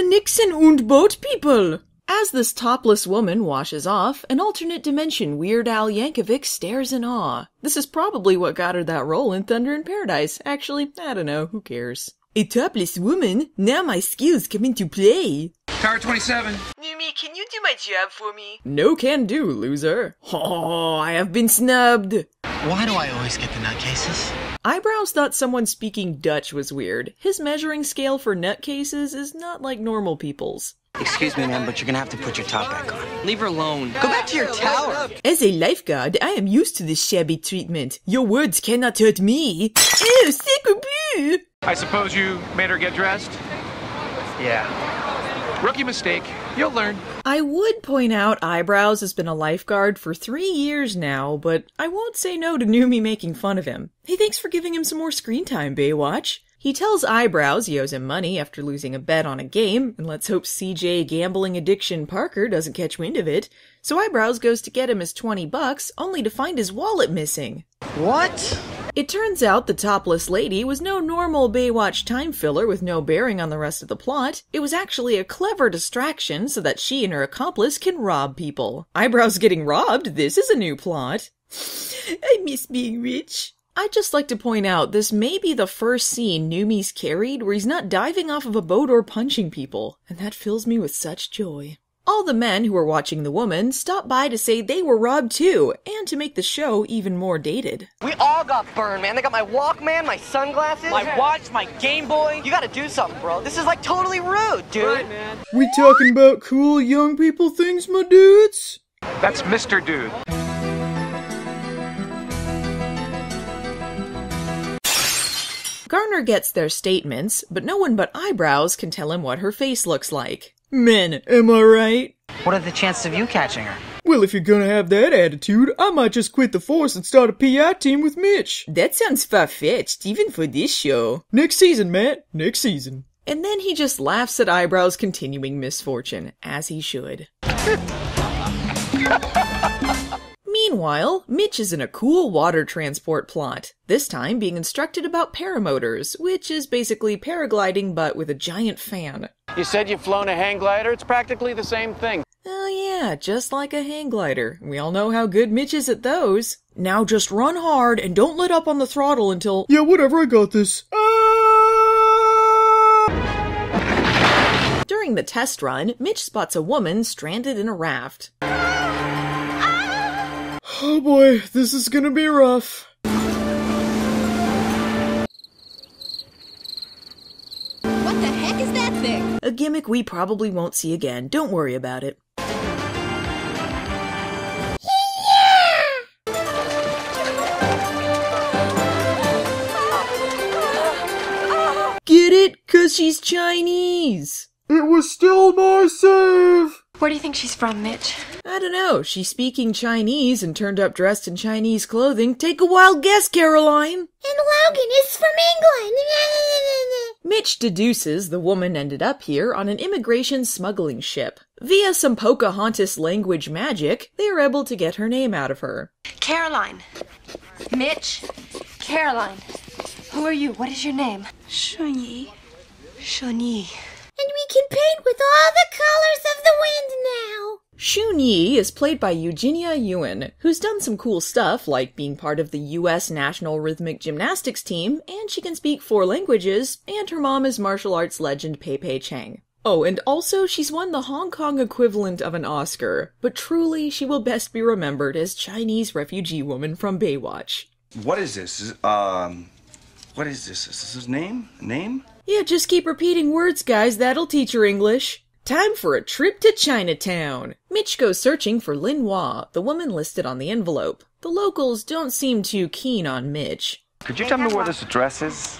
Nixon und boat people! As this topless woman washes off, an alternate dimension Weird Al Yankovic stares in awe. This is probably what got her that role in Thunder in Paradise. Actually, I don't know, who cares? A topless woman? Now my skills come into play. Tower 27. Numi, can you do my job for me? No can do, loser. Oh, I have been snubbed. Why do I always get the nutcases? Eyebrows thought someone speaking Dutch was weird. His measuring scale for nutcases is not like normal people's. Excuse me, ma'am, but you're gonna have to put your top back on. Leave her alone. Go back to your tower. As a lifeguard, I am used to this shabby treatment. Your words cannot hurt me. Ew, sacre bleu! I suppose you made her get dressed? Yeah. Rookie mistake. You'll learn. I would point out Eyebrows has been a lifeguard for 3 years now, but I won't say no to Numi making fun of him. Hey, thanks for giving him some more screen time, Baywatch. He tells Eyebrows he owes him money after losing a bet on a game, and let's hope CJ gambling addiction Parker doesn't catch wind of it. So Eyebrows goes to get him his $20, only to find his wallet missing. What? It turns out the topless lady was no normal Baywatch time filler with no bearing on the rest of the plot. It was actually a clever distraction so that she and her accomplice can rob people. Eyebrows getting robbed? This is a new plot. I miss being rich. I'd just like to point out this may be the first scene Numi's carried where he's not diving off of a boat or punching people, and that fills me with such joy. All the men who were watching the woman stopped by to say they were robbed too, and to make the show even more dated. We all got burned, man. They got my Walkman, my sunglasses, my watch, my Game Boy. You gotta do something, bro. This is like totally rude, dude. Right, man. We talking about cool young people things, my dudes? That's Mr. Dude. Garner gets their statements, but no one but Eyebrows can tell him what her face looks like. Men, am I right? What are the chances of you catching her? Well, if you're gonna have that attitude, I might just quit the force and start a PI team with Mitch. That sounds far-fetched, even for this show. Next season, Matt. Next season. And then he just laughs at Eyebrows' continuing misfortune, as he should. Meanwhile, Mitch is in a cool water transport plot, this time being instructed about paramotors, which is basically paragliding but with a giant fan. You said you've flown a hang glider? It's practically the same thing. Oh yeah, just like a hang glider. We all know how good Mitch is at those. Now just run hard and don't let up on the throttle until— yeah, whatever, I got this. During the test run, Mitch spots a woman stranded in a raft. Oh boy, this is gonna be rough. What the heck is that thing? A gimmick we probably won't see again. Don't worry about it. Get it? 'Cause she's Chinese! It was still my save! Where do you think she's from, Mitch? I don't know. She's speaking Chinese and turned up dressed in Chinese clothing. Take a wild guess, Caroline! And Logan is from England! Mitch deduces the woman ended up here on an immigration smuggling ship. Via some Pocahontas language magic, they are able to get her name out of her. Caroline. Mitch. Caroline. Who are you? What is your name? Shunyi. Shunyi. And we can paint with all the colors of the wind now. Shun-Yi is played by Eugenia Ewan, who's done some cool stuff like being part of the U.S. National Rhythmic Gymnastics team, and she can speak 4 languages, and her mom is martial arts legend Pei Chang. Oh, and also she's won the Hong Kong equivalent of an Oscar, but truly she will best be remembered as Chinese refugee woman from Baywatch. What is this? What is this? Is this his name? Name? Yeah, just keep repeating words, guys. That'll teach her English. Time for a trip to Chinatown. Mitch goes searching for Lin Hua, the woman listed on the envelope. The locals don't seem too keen on Mitch. Could you tell me where this address is?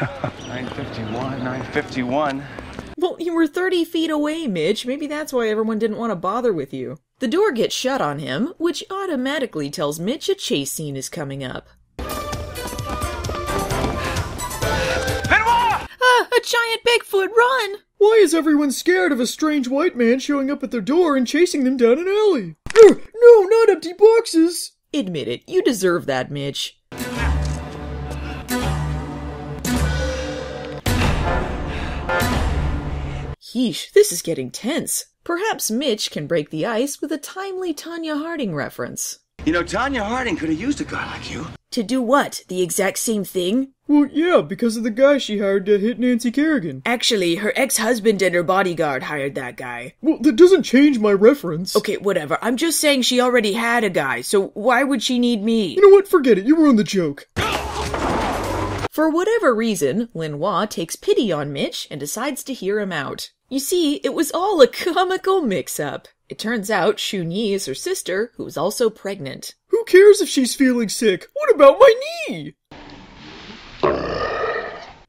951, 951. Well, you were 30 feet away, Mitch. Maybe that's why everyone didn't want to bother with you. The door gets shut on him, which automatically tells Mitch a chase scene is coming up. A giant Bigfoot, run! Why is everyone scared of a strange white man showing up at their door and chasing them down an alley? No, not empty boxes! Admit it, you deserve that, Mitch. Yeesh, this is getting tense. Perhaps Mitch can break the ice with a timely Tonya Harding reference. You know, Tonya Harding could have used a guy like you. To do what? The exact same thing? Well, yeah, because of the guy she hired to hit Nancy Kerrigan. Actually, her ex-husband and her bodyguard hired that guy. Well, that doesn't change my reference. Okay, whatever. I'm just saying she already had a guy, so why would she need me? You know what? Forget it. You ruined the joke. For whatever reason, Lin-Hua takes pity on Mitch and decides to hear him out. You see, it was all a comical mix-up. It turns out Shun-Yi is her sister, who is also pregnant. Who cares if she's feeling sick? What about my knee?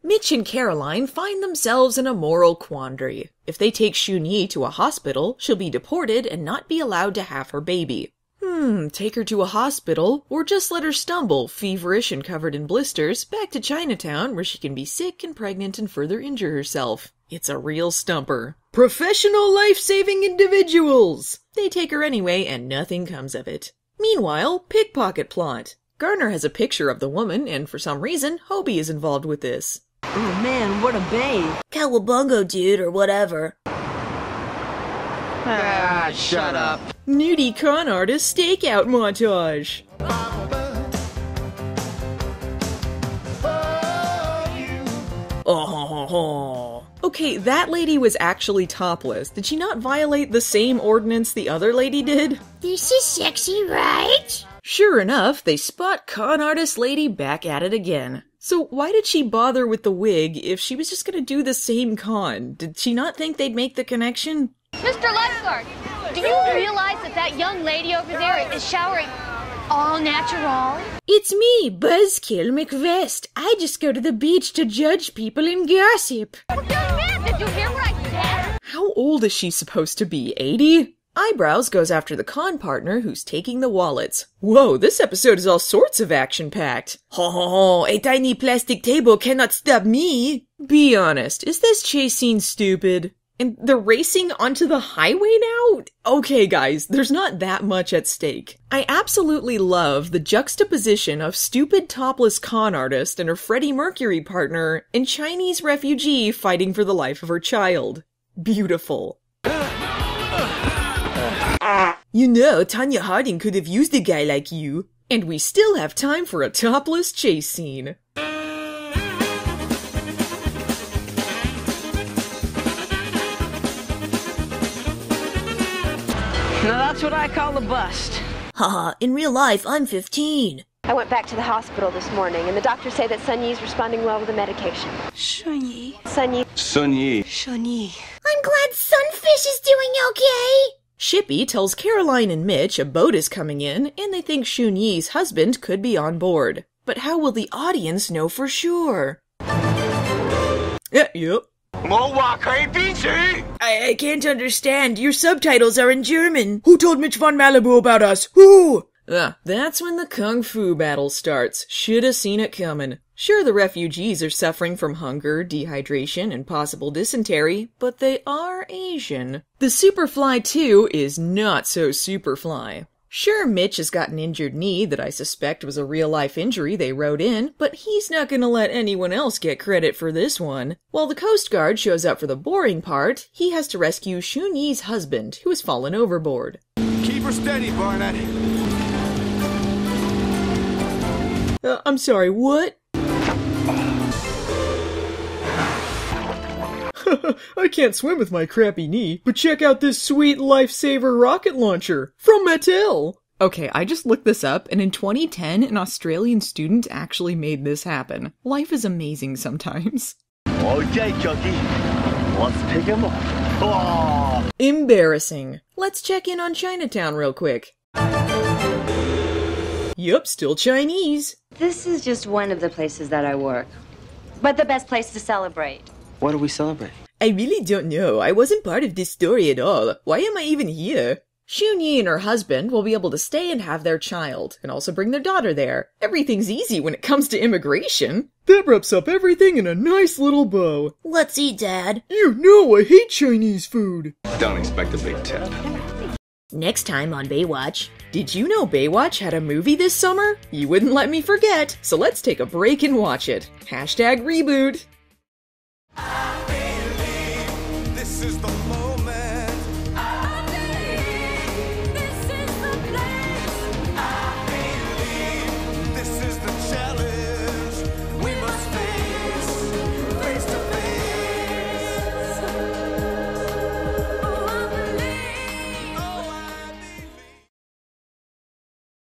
Mitch and Caroline find themselves in a moral quandary. If they take Shun-Yi to a hospital, she'll be deported and not be allowed to have her baby. Take her to a hospital, or just let her stumble, feverish and covered in blisters, back to Chinatown where she can be sick and pregnant and further injure herself. It's a real stumper. Professional life-saving individuals! They take her anyway and nothing comes of it. Meanwhile, pickpocket plot. Garner has a picture of the woman, and for some reason, Hobie is involved with this. Oh man, what a babe. Cowabungo dude, or whatever. Ah, shut up. Nudie con artist stakeout montage. Oh. Okay, that lady was actually topless. Did she not violate the same ordinance the other lady did? This is sexy, right? Sure enough, they spot con artist lady back at it again. So why did she bother with the wig if she was just gonna do the same con? Did she not think they'd make the connection? Mr. Lifeguard, do you realize that young lady over there is showering all natural? It's me, Buzzkill McVest. I just go to the beach to judge people and gossip. Young man, did you hear what I said? How old is she supposed to be, 80? Eyebrows goes after the con partner who's taking the wallets. Whoa, this episode is all sorts of action-packed. Ho ho ho, a tiny plastic table cannot stop me. Be honest, is this chase scene stupid? And they're racing onto the highway now? Okay guys, there's not that much at stake. I absolutely love the juxtaposition of stupid topless con artist and her Freddie Mercury partner and Chinese refugee fighting for the life of her child. Beautiful. You know, Tonya Harding could have used a guy like you. And we still have time for a topless chase scene. Now that's what I call a bust. Haha, in real life, I'm 15. I went back to the hospital this morning, and the doctors say that Sun-Yi's responding well with the medication. Shun-Yi. Sun-Yi. Sun-Yi. Shun-Yi. I'm glad Sunfish is doing okay. Shippy tells Caroline and Mitch a boat is coming in, and they think Shun-Yi's husband could be on board. But how will the audience know for sure? Yep. I can't understand. Your subtitles are in German. Who told Mitch von Malibu about us? Who? That's when the kung fu battle starts. Shoulda seen it coming. Sure, the refugees are suffering from hunger, dehydration, and possible dysentery, but they are Asian. The Superfly 2 is not so Superfly. Sure, Mitch has got an injured knee that I suspect was a real-life injury they wrote in, but he's not gonna let anyone else get credit for this one. While the Coast Guard shows up for the boring part, he has to rescue Shun-Yi's husband, who has fallen overboard. Keep her steady, Barnett. I'm sorry, what? I can't swim with my crappy knee, but check out this sweet lifesaver rocket launcher from Mattel. Okay, I just looked this up, and in 2010, an Australian student actually made this happen. Life is amazing sometimes. Okay, Chucky. Let's pick him up. Oh. Embarrassing. Let's check in on Chinatown real quick. Yup, still Chinese. This is just one of the places that I work. But the best place to celebrate. What do we celebrate? I really don't know. I wasn't part of this story at all. Why am I even here? Shun-Yi and her husband will be able to stay and have their child, and also bring their daughter there. Everything's easy when it comes to immigration. That wraps up everything in a nice little bow. Let's eat, Dad. You know I hate Chinese food. Don't expect a big tip. Next time on Baywatch. Did you know Baywatch had a movie this summer? You wouldn't let me forget, so let's take a break and watch it. #reboot.